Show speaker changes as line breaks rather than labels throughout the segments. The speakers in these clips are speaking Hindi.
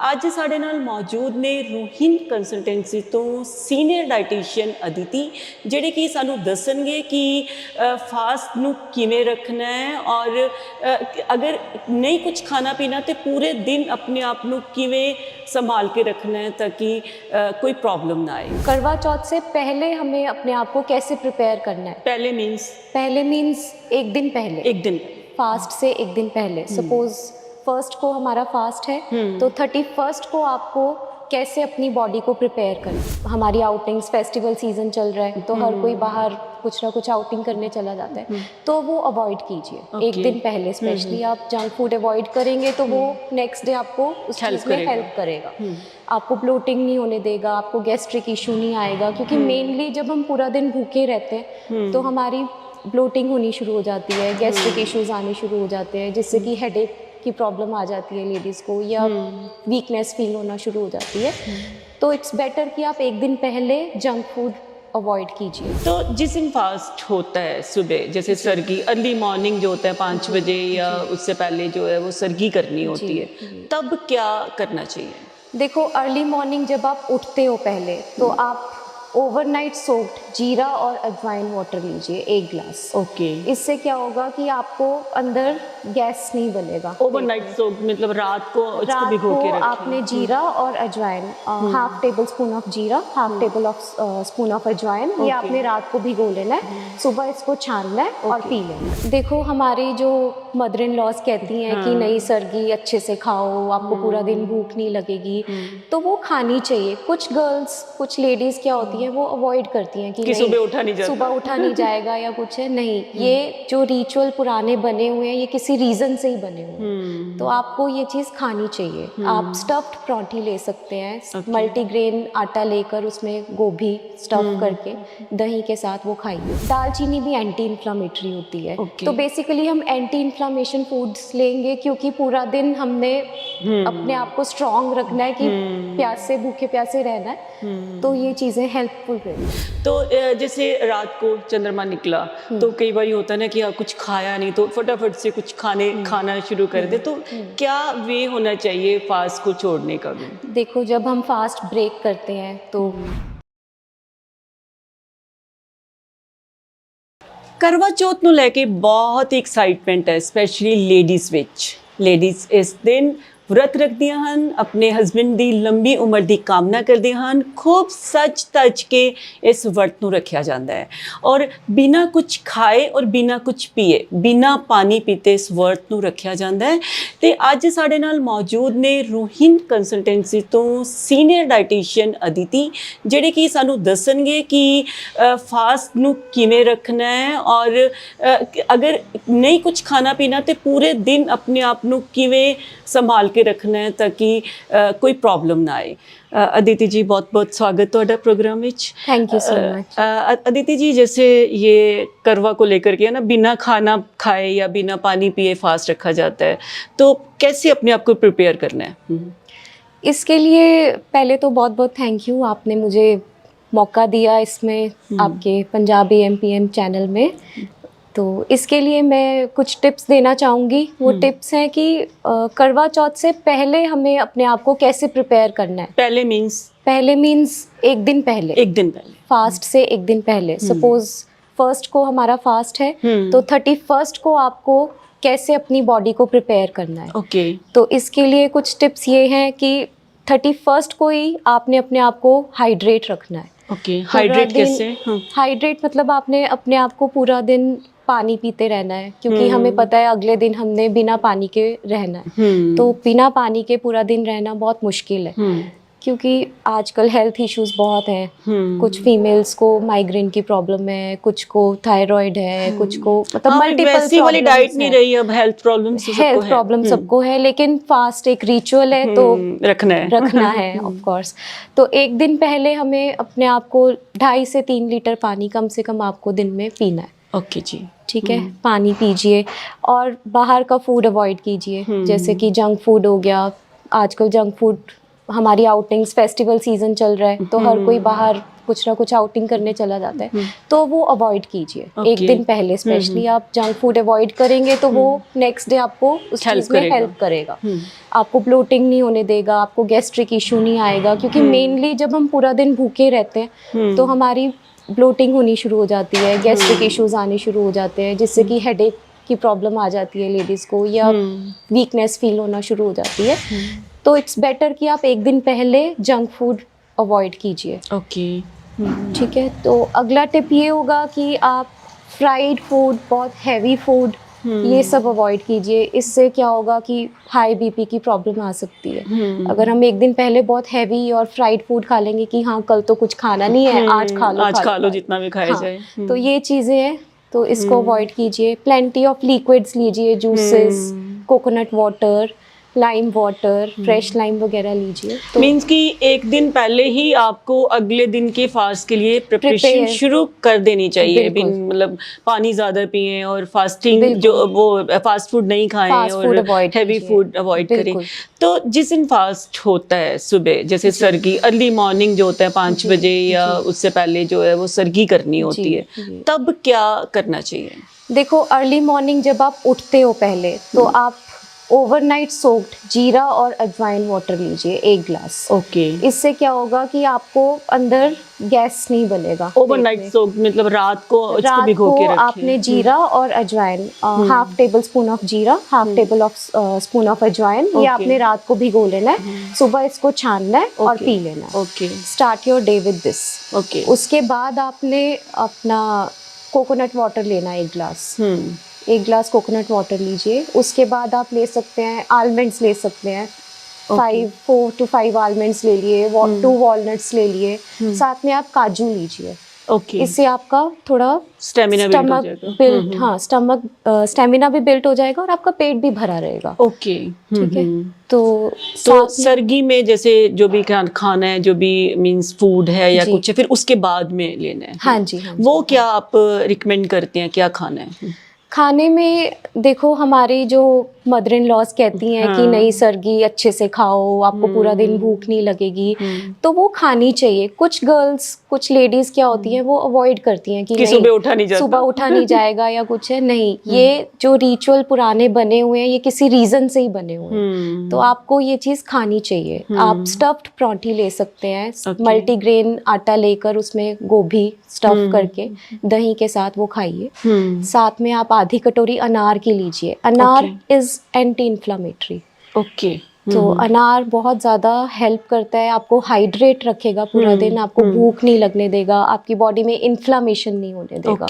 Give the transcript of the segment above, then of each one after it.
ਅੱਜ ਸਾਡੇ ਨਾਲ ਮੌਜੂਦ ਨੇ ਰੋਹਿਨ ਕੰਸਲਟੈਂਸੀ ਤੋਂ ਸੀਨੀਅਰ ਡਾਈਟੀਸ਼ੀਅਨ ਅਦਿਤੀ, ਜਿਹੜੇ ਕਿ ਸਾਨੂੰ ਦੱਸਣਗੇ ਕਿ ਫਾਸਟ ਨੂੰ ਕਿਵੇਂ ਰੱਖਣਾ ਹੈ ਔਰ ਅਗਰ ਨਹੀਂ ਕੁਝ ਖਾਣਾ ਪੀਣਾ ਤੇ ਪੂਰੇ ਦਿਨ ਆਪਣੇ ਆਪ ਨੂੰ ਕਿਵੇਂ संभाल के रखना है ताकि कोई प्रॉब्लम ना आए।
करवा चौथ से पहले हमें अपने आप को कैसे प्रिपेयर करना है?
पहले मीन्स
एक दिन पहले, फास्ट से एक दिन पहले। सपोज फर्स्ट को हमारा फास्ट है तो 31st को आपको कैसे अपनी बॉडी को प्रिपेयर करें। हमारी आउटिंग्स, फेस्टिवल सीजन चल रहा है तो हर कोई बाहर कुछ ना कुछ आउटिंग करने चला जाता है, तो वो अवॉइड कीजिए। एक दिन पहले स्पेशली आप जंक फूड अवॉइड करेंगे तो वो नेक्स्ट डे आपको उस चीज़ में हेल्प करेगा। आपको ब्लोटिंग नहीं होने देगा, आपको गैस्ट्रिक इशू नहीं आएगा, क्योंकि मेनली जब हम पूरा दिन भूखे रहते हैं तो हमारी ब्लोटिंग होनी शुरू हो जाती है, गैस्ट्रिक इश्यूज आने शुरू हो जाते हैं, जिससे कि हेडेक की प्रॉब्लम आ जाती है लेडीज़ को, या वीकनेस फील होना शुरू हो जाती है। तो इट्स बेटर कि आप एक दिन पहले जंक फूड अवॉइड कीजिए।
तो जिस दिन फास्ट होता है सुबह, जैसे सरगी अर्ली मॉर्निंग जो होता है 5 बजे या उससे पहले जो है वो सरगी करनी होती है, तब क्या करना चाहिए?
देखो, अर्ली मॉर्निंग जब आप उठते हो पहले तो आप ओवरनाइट सोक्ड जीरा और अजवाइन वाटर लीजिए 1 ग्लास। इससे क्या होगा कि आपको अंदर गैस नहीं बनेगा।
ओवरनाइट सोक्ड मतलब रात को भिगो के रखें।
आपने जीरा और अजवाइन, हाफ टेबल स्पून ऑफ जीरा, half table of spoon of अजवाइन, ये आपने रात को भिगो लेना है, सुबह इसको छानना है और पी लेना है। देखो, हमारी जो मदर इन लॉज कहती हैं कि नहीं सरगी अच्छे से खाओ, आपको पूरा दिन भूख नहीं लगेगी, तो वो खानी चाहिए। कुछ गर्ल्स, कुछ लेडीज़ क्या होती है, वो अवॉइड करती हैं कि
सुबह उठा नहीं
जाएगा या कुछ है। नहीं, ये जो रिचुअल पुराने बने हुए हैं ये किसी रीज़न से ही बने हुए हैं, तो आपको ये चीज़ खानी चाहिए। आप स्टफ्ड पराठे ले सकते हैं, मल्टीग्रेन आटा लेकर उसमें गोभी स्टफ करके दही के साथ वो खाइए। दालचीनी भी एंटी इन्फ्लामेटरी होती है, तो बेसिकली हम एंटी इन्फ्लामेशन फूड्स लेंगे, क्योंकि पूरा दिन हमने अपने आप को स्ट्रॉन्ग रखना है कि प्यासे भूखे प्यासे रहना है, तो ये चीज़ें हेल्पफुल रहेगी।
तो जैसे रात को चंद्रमा निकला तो कई बार होता है ना कि कुछ खाया नहीं तो फटाफट से कुछ खाना शुरू कर दे, तो क्या वे होना चाहिए फास्ट को छोड़ने का भी?
देखो, जब हम फास्ट ब्रेक करते हैं तो
करवा चौथ ਨੂੰ ਲੈ ਕੇ ਬਹੁਤ ਹੀ ਐਕਸਾਈਟਮੈਂਟ ਹੈ, ਸਪੈਸ਼ਲੀ ਲੇਡੀਜ਼ ਇਸ ਦਿਨ व्रत रखदियां हन, अपने हस्बैंड की लंबी उम्र की कामना करदियां हन, खूब सच तज के इस व्रत नूं रखिया जाता है और बिना कुछ खाए और बिना कुछ पिए, बिना पानी पीते इस व्रत नूं रखिया जाता है। तो अज साडे नाल मौजूद ने रोहिन कंसलटेंसी तो सीनियर डाइटिशियन अदिति, जिहड़े कि सानूं दस्सणगे कि फास्ट नूं किवें रखना है और अगर नहीं कुछ खाना पीना तो पूरे दिन अपने आप नूं किवें संभाल के रखना है ताकि कोई प्रॉब्लम ना आए। अदिति जी, बहुत बहुत स्वागत है प्रोग्राम में।
Thank you so much.
Aditi ji, जैसे ये करवा को लेकर के ना बिना खाना खाए या बिना पानी पिए फास्ट रखा जाता है, तो कैसे अपने आप को प्रिपेयर करना है?
इसके लिए पहले तो बहुत बहुत थैंक यू, आपने मुझे मौका दिया इसमें आपके पंजाबी एमपीएम चैनल में। तो इसके लिए मैं कुछ टिप्स देना चाहूँगी। वो टिप्स हैं कि करवा चौथ से पहले हमें अपने आप को कैसे प्रिपेयर करना है।
पहले मीन्स
एक दिन पहले फास्ट से एक दिन पहले। सपोज फर्स्ट को हमारा फास्ट है तो 31st को आपको कैसे अपनी बॉडी को प्रिपेयर करना है। तो इसके लिए कुछ टिप्स ये हैं कि 31st को ही आपने अपने आप को हाइड्रेट रखना है।
हाइड्रेट कैसे?
हाइड्रेट मतलब आपने अपने आप को पूरा दिन पानी पीते रहना है, क्योंकि हमें पता है अगले दिन हमने बिना पानी के रहना है। तो बिना पानी के पूरा दिन रहना बहुत मुश्किल है, क्योंकि आजकल हेल्थ इश्यूज बहुत हैं। कुछ फीमेल्स को माइग्रेन की प्रॉब्लम है, कुछ को थायराइड है, कुछ को मतलब मल्टीपल
वाली डाइट नहीं रही, अब हेल्थ प्रॉब्लम
सबको है, लेकिन फास्ट एक रिचुअल है तो रखना है ऑफ कोर्स। तो एक दिन पहले हमें अपने आप को 2.5 से 3 लीटर पानी कम से कम आपको दिन में पीना है। ठीक है, पानी पीजिए और बाहर का फूड अवॉइड कीजिए, जैसे कि जंक फूड हो गया। आजकल जंक फूड हमारी आउटिंग्स, फेस्टिवल सीजन चल रहा है तो हर कोई बाहर कुछ ना कुछ आउटिंग करने चला जाता है, तो वो अवॉइड कीजिए। एक
Okay.
दिन पहले स्पेशली आप जंक फूड अवॉइड करेंगे तो वो नेक्स्ट डे आपको उस
Help
चीज़ में
करेगा।
हेल्प करेगा। आपको ब्लोटिंग नहीं होने देगा, आपको गैस्ट्रिक इशू नहीं आएगा, क्योंकि मेनली जब हम पूरा दिन भूखे रहते हैं तो हमारी ब्लोटिंग होनी शुरू हो जाती है, गैस्ट्रिक इश्यूज आने शुरू हो जाते हैं, जिससे कि हेडेक की प्रॉब्लम आ जाती है लेडीज़ को, या वीकनेस फील होना शुरू हो जाती है। तो इट्स बेटर कि आप एक दिन पहले जंक फूड अवॉइड कीजिए।
ओके।
ठीक है, तो अगला टिप ये होगा कि आप फ्राइड फूड, बहुत हैवी फूड, ये सब अवॉइड कीजिए। इससे क्या होगा कि हाई बीपी की प्रॉब्लम आ सकती है। अगर हम एक दिन पहले बहुत हैवी और फ्राइड फूड खा लेंगे कि हाँ कल तो कुछ खाना नहीं है, आज खा लो
जितना भी खाया
हाँ,
जाए।
तो ये चीज़ें हैं, तो इसको अवॉइड कीजिए। प्लेंटी ऑफ लिक्विड्स लीजिए, juices, coconut water, lime water, fresh lime वगैरह लीजिए। तो
मीन्स कि एक दिन पहले ही आपको अगले दिन के फास्ट के लिए प्रिपरेशन
Prepare।
शुरू कर देनी चाहिए।
बिल्कुल।
मतलब पानी ज़्यादा पिए और फास्टिंग
बिल्कुल।
जो वो फास्ट फूड नहीं खाएं
Fast
और
food avoid
हैवी
कीजिए।
फूड अवॉइड करें।
बिल्कुल।
तो जिस दिन फास्ट होता है सुबह, जैसे सरगी अर्ली मॉर्निंग जो होता है 5
जी,
बजे या
जी।
उससे पहले जो है वो सरगी करनी होती
जी,
है,
जी।
तब क्या करना चाहिए?
देखो, अर्ली मॉर्निंग जब आप उठते हो पहले, तो आप ओवरनाइट सोक्ड जीरा और अजवाइन वाटर लीजिए 1 ग्लास।
ओके।
इससे क्या होगा कि आपको अंदर गैस नहीं बनेगा।
ओवरनाइट सोक मतलब रात को इसको
रात
भिगो
को
के रखें।
आपने जीरा और अजवाइन, हाफ टेबल स्पून ऑफ जीरा, half table of spoon of अजवाइन, ये
Okay.
आपने रात को भिगो लेना है। सुबह इसको छानना है और
Okay.
पी लेना है।
Okay.
Start your day with this.
Okay.
उसके बाद आपने अपना कोकोनट वाटर लेना है 1 ग्लास। 1 ग्लास कोकोनट वाटर लीजिए। उसके बाद आप ले सकते हैं आलमंड्स, ले सकते हैं 4 to 5 आलमंड्स ले लिए, 2 वॉलनट्स ले लिए, साथ में आप काजू लीजिए।
ओके।
इससे आपका थोड़ा
स्टेमिना बिल्ड हो जाएगा।
हाँ, स्टेमिना भी बिल्ड हो जाएगा और आपका पेट भी भरा रहेगा।
ओके।
ठीक है, तो
तो सर्गी में जैसे जो भी खाना है, जो भी मींस फूड है या
जी।
कुछ है, फिर उसके बाद में लेना है।
हाँ जी, हाँ जी।
वो क्या आप रिकमेंड करते हैं, क्या खाना है?
खाने में देखो, हमारी जो मदर इन लॉज कहती हैं कि नहीं सर्गी अच्छे से खाओ, आपको पूरा दिन भूख नहीं लगेगी, तो वो खानी चाहिए। कुछ गर्ल्स, कुछ लेडीज क्या होती हैं, वो अवॉइड करती हैं कि नहीं
सुबह उठा नहीं जाता,
सुबह उठा नहीं जाएगा या कुछ है। नहीं, ये जो रिचुअल पुराने बने हुए हैं, ये किसी रीजन से ही बने हुए हैं, तो आपको ये चीज़ खानी चाहिए। आप स्टफ्ड पराठे ले सकते हैं, मल्टीग्रेन आटा लेकर उसमें गोभी स्टफ करके दही के साथ वो खाइए। साथ में आप आधी कटोरी अनार की लीजिए। अनार इज एंटी इन्फ्लामेटरी।
ओके।
तो अनार बहुत ज़्यादा हेल्प करता है, आपको हाइड्रेट रखेगा पूरा दिन, आपको भूख नहीं लगने देगा, आपकी बॉडी में इन्फ्लामेशन नहीं होने देगा।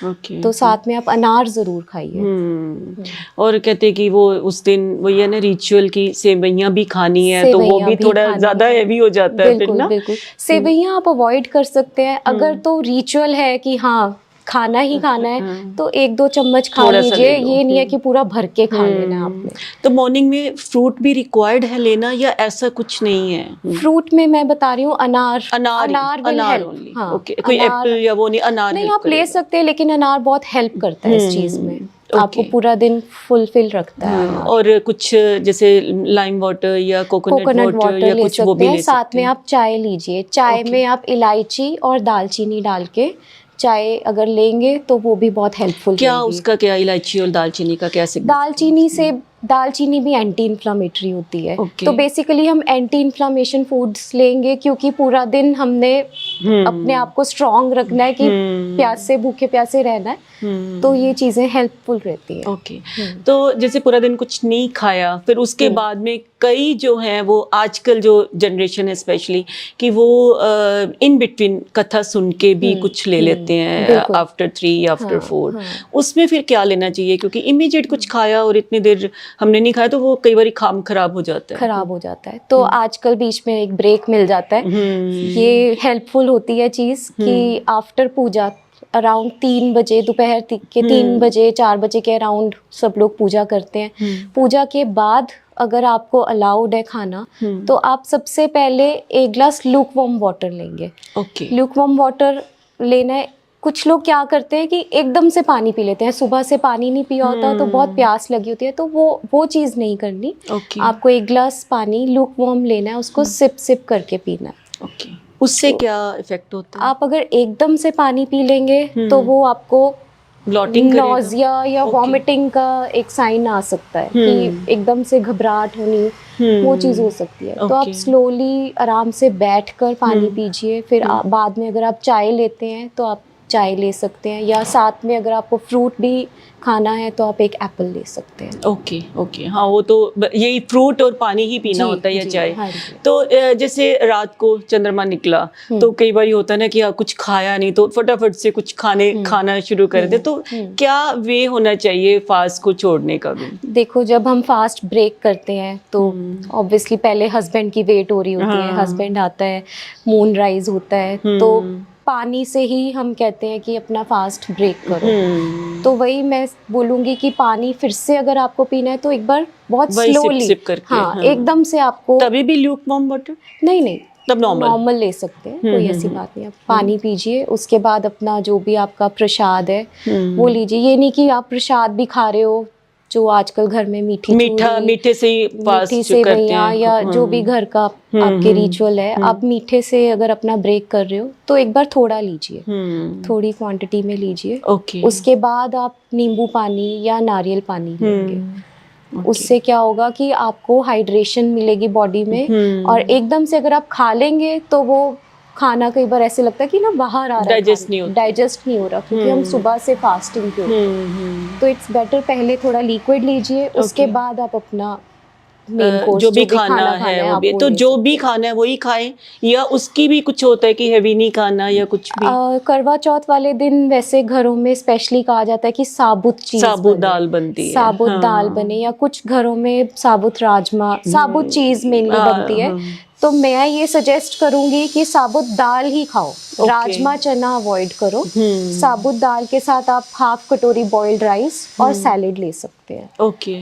ओके।
तो साथ में आप अनार ज़रूर खाइए।
और कहते हैं कि वो उस दिन वही है ना, रिचुअल की सेवइयाँ भी खानी है, तो वो भी थोड़ा ज़्यादा हैवी हो जाता है फिर ना।
बिल्कुल। सेवइयाँ आप अवॉइड कर सकते हैं। अगर तो रिचुअल है कि हाँ खाना ही खाना है, तो 1-2 चम्मच खा लीजिए। ये नहीं है कि पूरा भर के खा लेना है आपने।
तो मॉर्निंग में फ्रूट भी रिक्वायर्ड है लेना, या ऐसा कुछ नहीं है?
फ्रूट में मैं बता रही हूँ अनार will help।
ओनली।
हाँ,
ओके, कोई एप्पल या वो नहीं, अनार
नहीं,
help
आप ले
करेगा।
सकते हैं, लेकिन अनार बहुत हेल्प करता है इस चीज़ में। आपको पूरा दिन फुलफिल रखता है अनार।
और कुछ जैसे लाइम वाटर या कोकोनट वाटर या
ले
कुछ वो
सकते
भी
हैं।
ले
साथ
सकते
में
हैं।
आप चाय लीजिए। चाय में आप इलायची और दालचीनी डाल के चाय अगर लेंगे तो वो भी बहुत हेल्पफुल
क्या
रहेगी।
उसका क्या, इलायची और दालचीनी का क्या सिग्निफिकेंस?
दालचीनी भी एंटी इन्फ्लामेटरी होती है।
Okay.
तो बेसिकली हम एंटी इन्फ्लामेशन फूड्स लेंगे, क्योंकि पूरा दिन हमने अपने आप को स्ट्रॉन्ग रखना है कि प्यासे भूखे प्यासे रहना है, तो ये चीज़ें हेल्पफुल रहती हैं।
ओके। तो जैसे पूरा दिन कुछ नहीं खाया, फिर उसके बाद में कई जो हैं वो आजकल जो जनरेशन है स्पेशली, कि वो इन बिटवीन कथा सुन के भी कुछ ले लेते हैं आफ्टर 3 आफ्टर 4। उसमें फिर क्या लेना चाहिए? क्योंकि इमीडिएट कुछ खाया और इतनी देर हमने नहीं खाया तो वो कई बार खराब हो जाता है।
तो आजकल बीच में एक ब्रेक मिल जाता है। ये हेल्पफुल होती है चीज़ कि आफ्टर पूजा अराउंड 3 बजे, दोपहर के 3 बजे 4 बजे के अराउंड सब लोग पूजा करते हैं। पूजा के बाद अगर आपको अलाउड है खाना, तो आप सबसे पहले 1 ग्लास लूक वार्म वाटर लेंगे।
ओके।
लूक वार्म वाटर लेना है कुछ लोग क्या करते हैं कि एकदम से पानी पी लेते हैं, सुबह से पानी नहीं पिया होता तो बहुत प्यास लगी होती है, तो वो चीज़ नहीं करनी।
ओके
आपको एक ग्लास पानी लूक वार्म लेना है, उसको सिप सिप करके पीना है।
ओके, उससे क्या इफेक्ट होता है?
आप अगर एकदम से पानी पी लेंगे तो वो आपको
ब्लॉटिंग करेगा?
नॉजिया या
Okay.
वॉमिटिंग का एक साइन आ सकता है कि एकदम से घबराहट होनी, वो चीज़ हो सकती है। तो आप
Okay.
स्लोली आराम से बैठकर पानी पीजिए। फिर बाद में अगर आप चाय लेते हैं तो आप चाय ले सकते हैं, या साथ में अगर आपको फ्रूट भी खाना है तो आप एक एप्पल ले सकते हैं।
ओके ओके, हाँ वो तो यही फ्रूट और पानी ही पीना
जी,
होता है या
जी,
चाय।
हाँ जी।
तो जैसे रात को चंद्रमा निकला तो कई बार होता है ना कि कुछ खाया नहीं तो फटाफट से कुछ खाना शुरू कर दे, तो क्या वे होना चाहिए फास्ट को छोड़ने का भी?
देखो, जब हम फास्ट ब्रेक करते हैं तो ऑब्वियसली पहले हस्बैंड की वेट हो रही होती है, हस्बैंड आता है, मून राइज होता है, तो पानी से ही हम कहते हैं कि अपना फास्ट ब्रेक करो। तो वही मैं बोलूँगी कि पानी फिर से अगर आपको पीना है तो एक बार बहुत
वही
स्लोली,
सिप करके,
हाँ, एकदम से आपको
तभी भी ल्यूक वार्म वाटर?
नहीं,
तब नॉर्मल
ले सकते हैं, कोई ऐसी बात नहीं। आप पानी पीजिए, उसके बाद अपना जो भी आपका प्रसाद है वो लीजिए। ये नहीं कि आप प्रसाद भी खा रहे हो, जो आजकल घर में
मीठे से ही फास्ट
मीठी से
करते
मैया
हैं,
या जो भी घर का आपके रिचुअल है, आप मीठे से अगर अपना ब्रेक कर रहे हो तो एक बार थोड़ा लीजिए, थोड़ी क्वांटिटी में लीजिए।
ओके
उसके बाद आप नींबू पानी या नारियल पानी लेंगे। उससे क्या होगा कि आपको हाइड्रेशन मिलेगी बॉडी में, और एकदम से अगर आप खा लेंगे तो वो खाना कई बार ऐसे लगता है कि ना बाहर आ रहा है, डाइजेस्ट नहीं हो रहा, क्योंकि हम सुबह से फास्टिंग पे होते हैं। तो इट्स बेटर पहले थोड़ा लिक्विड लीजिए, उसके बाद आप अपना मेन कोर्स
जो भी खाना है वो भी, तो जो भी खाना है वही खाएं, या उसकी भी कुछ होता है कि हैवी नहीं खाना या कुछ भी?
करवा चौथ वाले दिन वैसे घरों में स्पेशली कहा जाता है कि साबुत
दाल बनती है,
साबुत दाल बने, या कुछ घरों में साबुत राजमा, साबुत चीज मेनली बनती है। तो मैं ये सजेस्ट करूंगी कि साबुत दाल ही खाओ, राजमा चना अवॉइड करो। साबुत दाल के साथ आप हाफ कटोरी बॉइल्ड राइस और सैलेड ले सकते हैं।
ओके,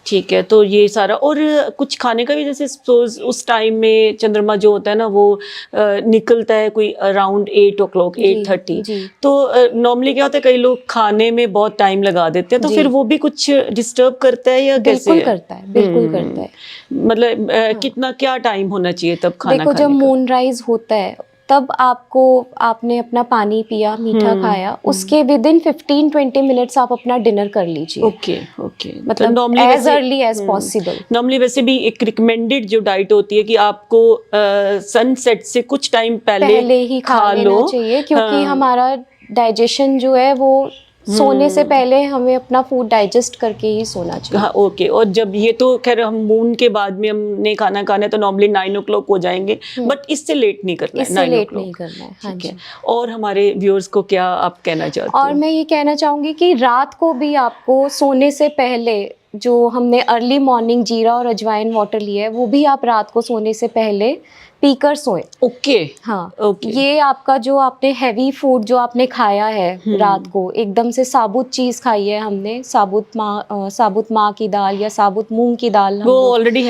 ठीक है। तो ये सारा, और कुछ खाने का भी, जैसे सपोज उस टाइम में चंद्रमा जो होता है ना वो निकलता है कोई अराउंड 8 o'clock 8:30, तो नॉर्मली क्या होता है कई लोग खाने में बहुत टाइम लगा देते हैं, तो फिर वो भी कुछ डिस्टर्ब करता है या कैसे?
बिल्कुल करता है, बिल्कुल करता है।
मतलब कितना क्या टाइम होना चाहिए तब खाना
देखो, जब मून राइज होता है तब आपने अपना पानी पिया, मीठा खाया, उसके विदिन 15-20 मिनट्स आप अपना डिनर कर लीजिए।
ओके,
मतलब
normally
as early as possible.
Normally वैसे भी एक रिकमेंडेड जो डाइट होती है कि आपको सनसेट से कुछ टाइम पहले
ही खा लेना चाहिए, क्योंकि हमारा डाइजेशन जो है वो सोने से पहले हमें अपना फूड डाइजेस्ट करके ही सोना चाहिए।
हाँ, ओके। और जब ये तो खैर हम मून के बाद में हमने खाना है तो नॉर्मली 9 o'clock हो जाएंगे, बट इससे लेट नहीं करना है,
इससे लेट नहीं करना है। हाँ जी।
और हमारे व्यूअर्स को क्या आप कहना चाहते हैं?
और मैं ये कहना चाहूँगी कि रात को भी आपको सोने से पहले जो हमने अर्ली मॉर्निंग जीरा और अजवाइन वाटर लिया है, वो भी आप रात को सोने से पहले पीकर सोएं।
ओके,
हाँ, ये आपका जो आपने हैवी फूड जो आपने खाया है रात को, एकदम से साबुत चीज खाई है हमने, साबुत माँ की दाल या साबुत मूंग की दाल,
वो ऑलरेडी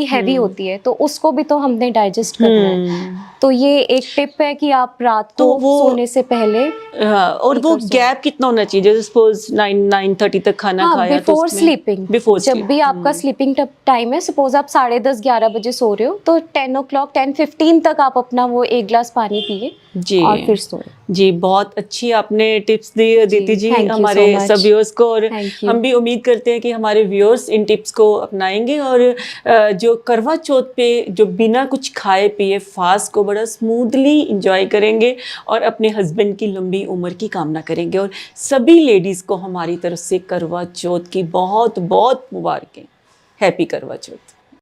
हैवी होती
है, तो उसको भी तो हमने डाइजेस्ट करना है। तो ये एक टिप है कि आप रात को सोने से पहले,
हाँ, और वो गैप कितना होना चाहिए? जैसे सपोज 9-9:30 तक खाना खाया,
बिफोर स्लीपिंग, जब भी आपका स्लीपिंग टाइम है, सपोज आप 10:30-11 बजे सो रहे हो, तो 10 o'clock 10:15 तक आप अपना वो 1 ग्लास पानी पिए
जी,
और फिर सोए।
जी, बहुत अच्छी आपने टिप्स दी दीदी जी हमारे सब व्यूअर्स को, और हम भी उम्मीद करते हैं कि हमारे व्यूअर्स इन टिप्स को अपनाएंगे, और जो करवा चौथ पे जो बिना कुछ खाए पिए फास्ट को बड़ा स्मूथली इंजॉय करेंगे और अपने हस्बैंड की लंबी उम्र की कामना करेंगे। और सभी लेडीज़ को हमारी तरफ से करवा चौथ की बहुत बहुत मुबारकें। हैप्पी करवा चौथ।